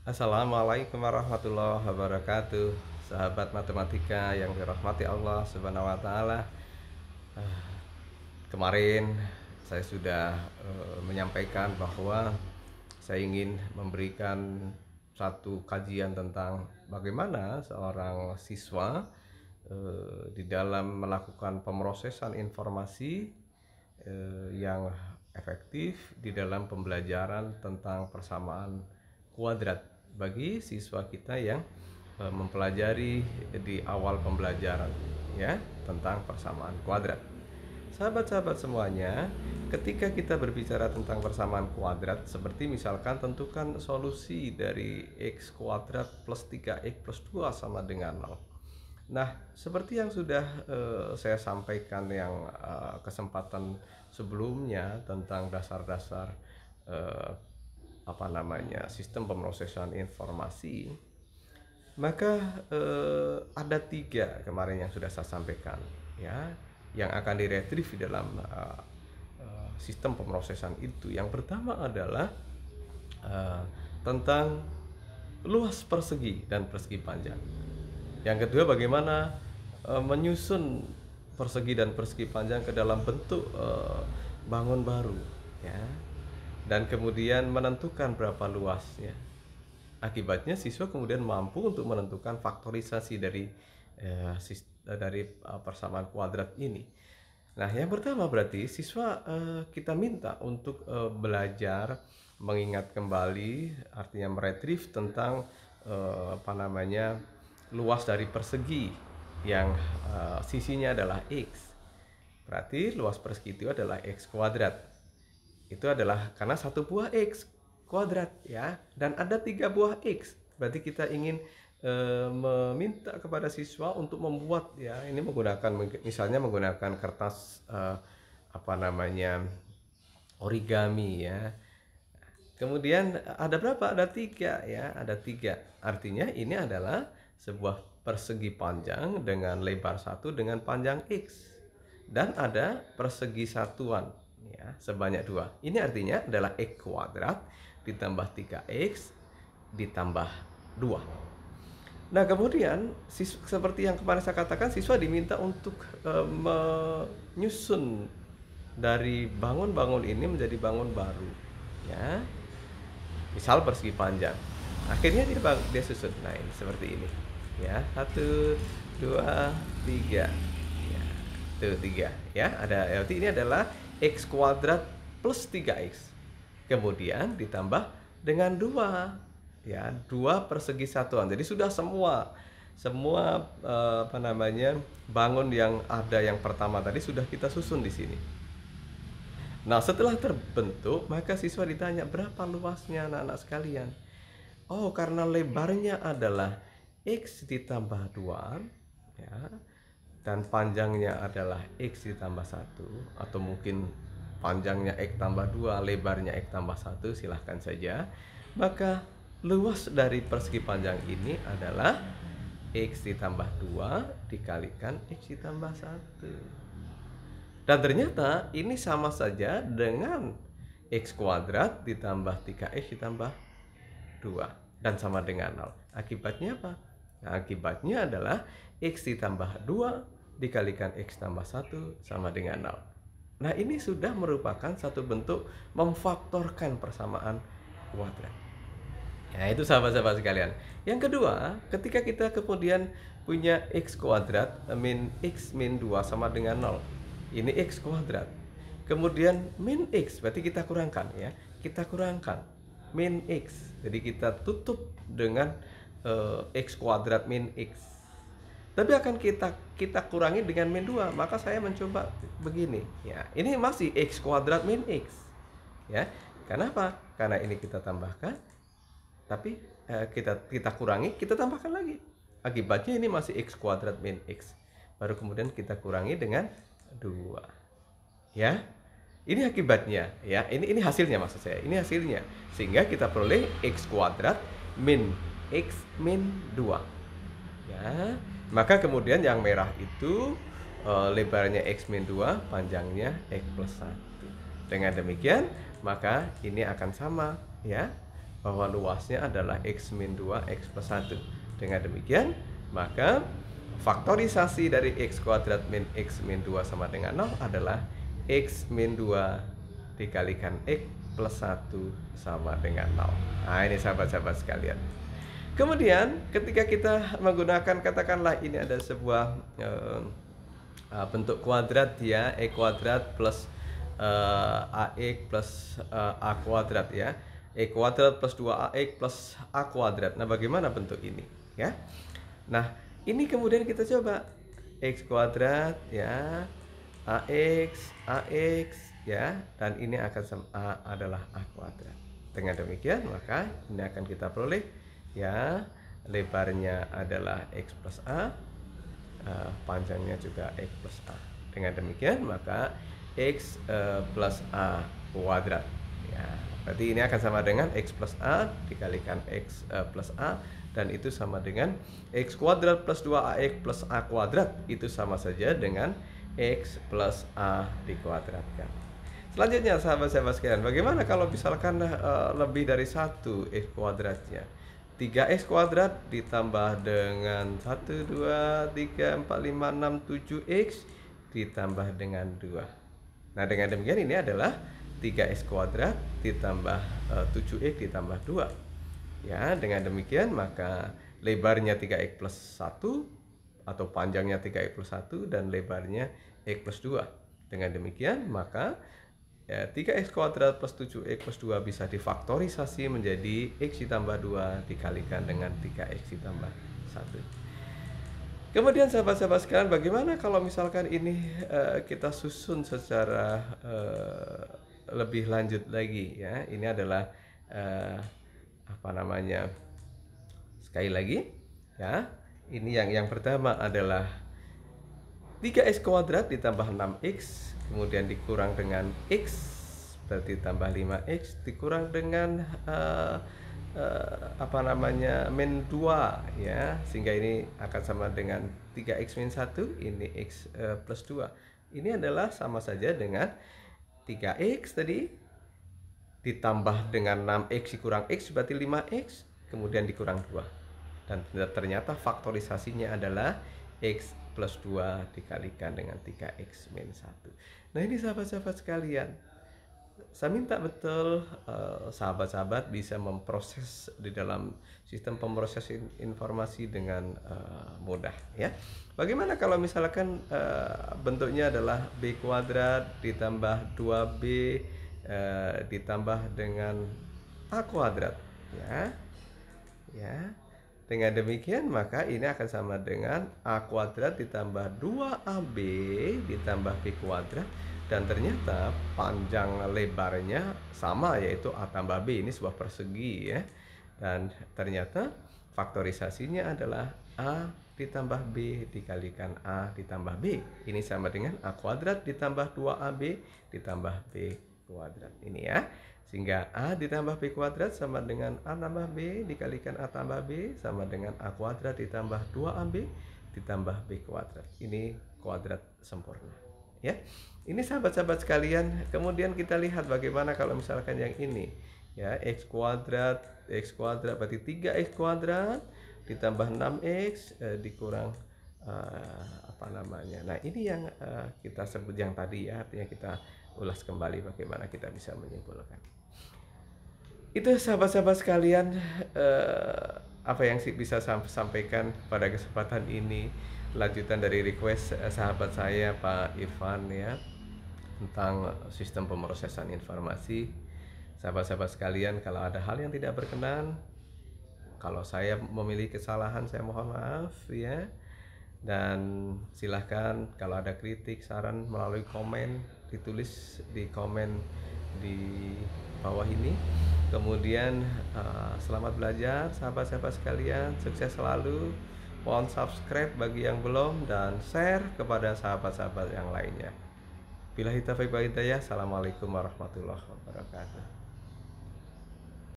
Assalamualaikum warahmatullahi wabarakatuh. Sahabat matematika yang dirahmati Allah Subhanahu wa taala. Kemarin saya sudah menyampaikan bahwa saya ingin memberikan satu kajian tentang bagaimana seorang siswa di dalam melakukan pemrosesan informasi yang efektif di dalam pembelajaran tentang persamaan kuadrat bagi siswa kita yang mempelajari di awal pembelajaran ya tentang persamaan kuadrat. Sahabat-sahabat semuanya, ketika kita berbicara tentang persamaan kuadrat, seperti misalkan tentukan solusi dari x kuadrat plus 3x plus 2 sama dengan 0. Nah, seperti yang sudah saya sampaikan yang kesempatan sebelumnya tentang dasar-dasar sistem pemrosesan informasi, maka ada 3 kemarin yang sudah saya sampaikan ya, yang akan diretrieve di dalam sistem pemrosesan itu. Yang pertama adalah tentang luas persegi dan persegi panjang. Yang kedua, bagaimana menyusun persegi dan persegi panjang ke dalam bentuk bangun baru ya, dan kemudian menentukan berapa luasnya. Akibatnya siswa kemudian mampu untuk menentukan faktorisasi dari persamaan kuadrat ini. Nah, yang pertama berarti siswa kita minta untuk belajar mengingat kembali, artinya meretrieve tentang luas dari persegi yang sisinya adalah x. Berarti luas persegi itu adalah x kuadrat. Itu adalah karena satu buah x kuadrat ya, dan ada 3 buah x. Berarti kita ingin meminta kepada siswa untuk membuat ya, ini misalnya menggunakan kertas origami ya. Kemudian ada berapa? Ada 3 ya, ada 3. Artinya ini adalah sebuah persegi panjang dengan lebar 1 dengan panjang x, dan ada persegi satuan ya sebanyak 2. Ini artinya adalah x kuadrat ditambah 3x ditambah 2. Nah, kemudian seperti yang kemarin saya katakan, siswa diminta untuk menyusun dari bangun-bangun ini menjadi bangun baru ya. Misal persegi panjang, akhirnya dia susun. Nah, ini seperti ini ya, 1, 2, 3 ya, tuh 3 ya. Berarti ini adalah x kuadrat plus 3x, kemudian ditambah dengan 2 ya, 2 persegi satuan. Jadi sudah semua bangun yang ada yang pertama tadi sudah kita susun di sini. Nah, setelah terbentuk, maka siswa ditanya berapa luasnya anak-anak sekalian. Oh, karena lebarnya adalah x ditambah 2 ya, dan panjangnya adalah x ditambah 1, atau mungkin panjangnya x tambah 2, lebarnya x tambah 1, silahkan saja. Maka luas dari persegi panjang ini adalah x ditambah 2 dikalikan x ditambah 1. Dan ternyata ini sama saja dengan x kuadrat ditambah 3x ditambah 2 dan sama dengan 0. Akibatnya apa? Nah, akibatnya adalah x ditambah 2 dikalikan x tambah 1 sama dengan 0. Nah, ini sudah merupakan satu bentuk memfaktorkan persamaan kuadrat. Ya, itu sahabat-sahabat sekalian. Yang kedua, ketika kita kemudian punya x kuadrat min x min 2 sama dengan 0. Ini x kuadrat. Kemudian min x, berarti kita kurangkan ya. Kita kurangkan min x. Jadi kita tutup dengan x kuadrat min x. Tapi akan kita kurangi dengan min 2. Maka saya mencoba begini ya. Ini masih x kuadrat min x. Ya. Kenapa? Karena ini kita tambahkan, tapi kita kurangi, kita tambahkan lagi. Akibatnya ini masih x kuadrat min x. Baru kemudian kita kurangi dengan 2 ya. Ini akibatnya ya, ini hasilnya, maksud saya ini hasilnya, sehingga kita peroleh x kuadrat min x min 2 ya. Maka kemudian yang merah itu lebarnya x min 2, panjangnya x plus 1. Dengan demikian maka ini akan sama ya, bahwa luasnya adalah X min 2 X plus 1. Dengan demikian, maka faktorisasi dari X kuadrat min X min 2 sama dengan 0 adalah X min 2 dikalikan X plus 1 sama dengan 0. Nah, ini sahabat-sahabat sekalian. Kemudian ketika kita menggunakan, katakanlah ini ada sebuah bentuk kuadrat ya, E kuadrat plus AX plus A kuadrat ya, E kuadrat plus 2AX plus A kuadrat. Nah, bagaimana bentuk ini ya? Nah, ini kemudian kita coba X kuadrat ya, AX ya, dan ini akan sama A adalah A kuadrat. Dengan demikian maka ini akan kita peroleh ya, lebarnya adalah X plus A, panjangnya juga X plus A. Dengan demikian maka X plus A kuadrat ya, berarti ini akan sama dengan X plus A dikalikan X plus A, dan itu sama dengan X kuadrat plus 2AX plus A kuadrat, itu sama saja dengan X plus A dikuadratkan. Selanjutnya sahabat-sahabat sekalian, bagaimana kalau misalkan lebih dari 1 X kuadratnya? 3X kuadrat ditambah dengan 1, 2, 3, 4, 5, 6, 7X ditambah dengan 2. Nah, dengan demikian ini adalah 3X kuadrat ditambah 7X ditambah 2. Ya, dengan demikian maka lebarnya 3X plus 1 atau panjangnya 3X plus 1 dan lebarnya X plus 2. Dengan demikian maka ya, 3X kuadrat plus 7X plus 2 bisa difaktorisasi menjadi X ditambah 2 dikalikan dengan 3X ditambah 1. Kemudian sahabat-sahabat sekalian, bagaimana kalau misalkan ini kita susun secara lebih lanjut lagi ya. Ini adalah sekali lagi ya, ini yang pertama adalah 3X kuadrat ditambah 6X kemudian dikurang dengan X, berarti tambah 5X dikurang dengan min 2 ya, sehingga ini akan sama dengan 3X min 1, ini X plus 2. Ini adalah sama saja dengan 3X tadi ditambah dengan 6X dikurang X, berarti 5X kemudian dikurang 2, dan ternyata faktorisasinya adalah X plus 2 dikalikan dengan 3X min 1. Nah, ini sahabat-sahabat sekalian, saya minta betul sahabat-sahabat bisa memproses di dalam sistem pemrosesan informasi dengan mudah ya. Bagaimana kalau misalkan bentuknya adalah B kuadrat ditambah 2B ditambah dengan A kuadrat ya. Dengan demikian maka ini akan sama dengan A kuadrat ditambah 2AB ditambah B kuadrat, dan ternyata panjang lebarnya sama, yaitu A tambah B. Ini sebuah persegi ya, dan ternyata faktorisasinya adalah A ditambah B dikalikan A ditambah B. Ini sama dengan A kuadrat ditambah 2AB ditambah B kuadrat ini ya, sehingga A ditambah B kuadrat sama dengan A tambah B dikalikan A tambah B sama dengan A kuadrat ditambah 2AB ditambah B kuadrat. Ini kuadrat sempurna ya. Ini sahabat-sahabat sekalian, kemudian kita lihat bagaimana kalau misalkan yang ini ya, X kuadrat berarti 3X kuadrat ditambah 6X dikurang nah ini yang kita sebut yang tadi ya, artinya kita ulas kembali bagaimana kita bisa menyimpulkan. Itu sahabat-sahabat sekalian apa yang bisa saya sampaikan pada kesempatan ini, lanjutan dari request sahabat saya Pak Irfan ya, tentang sistem pemrosesan informasi. Sahabat-sahabat sekalian, kalau ada hal yang tidak berkenan, kalau saya memiliki kesalahan, saya mohon maaf ya. Dan silahkan kalau ada kritik, saran melalui komen, ditulis di komen di bawah ini. Kemudian selamat belajar sahabat-sahabat sekalian, sukses selalu. Mohon subscribe bagi yang belum dan share kepada sahabat-sahabat yang lainnya. Billahi taufiq wal hidayah. Assalamualaikum warahmatullahi wabarakatuh.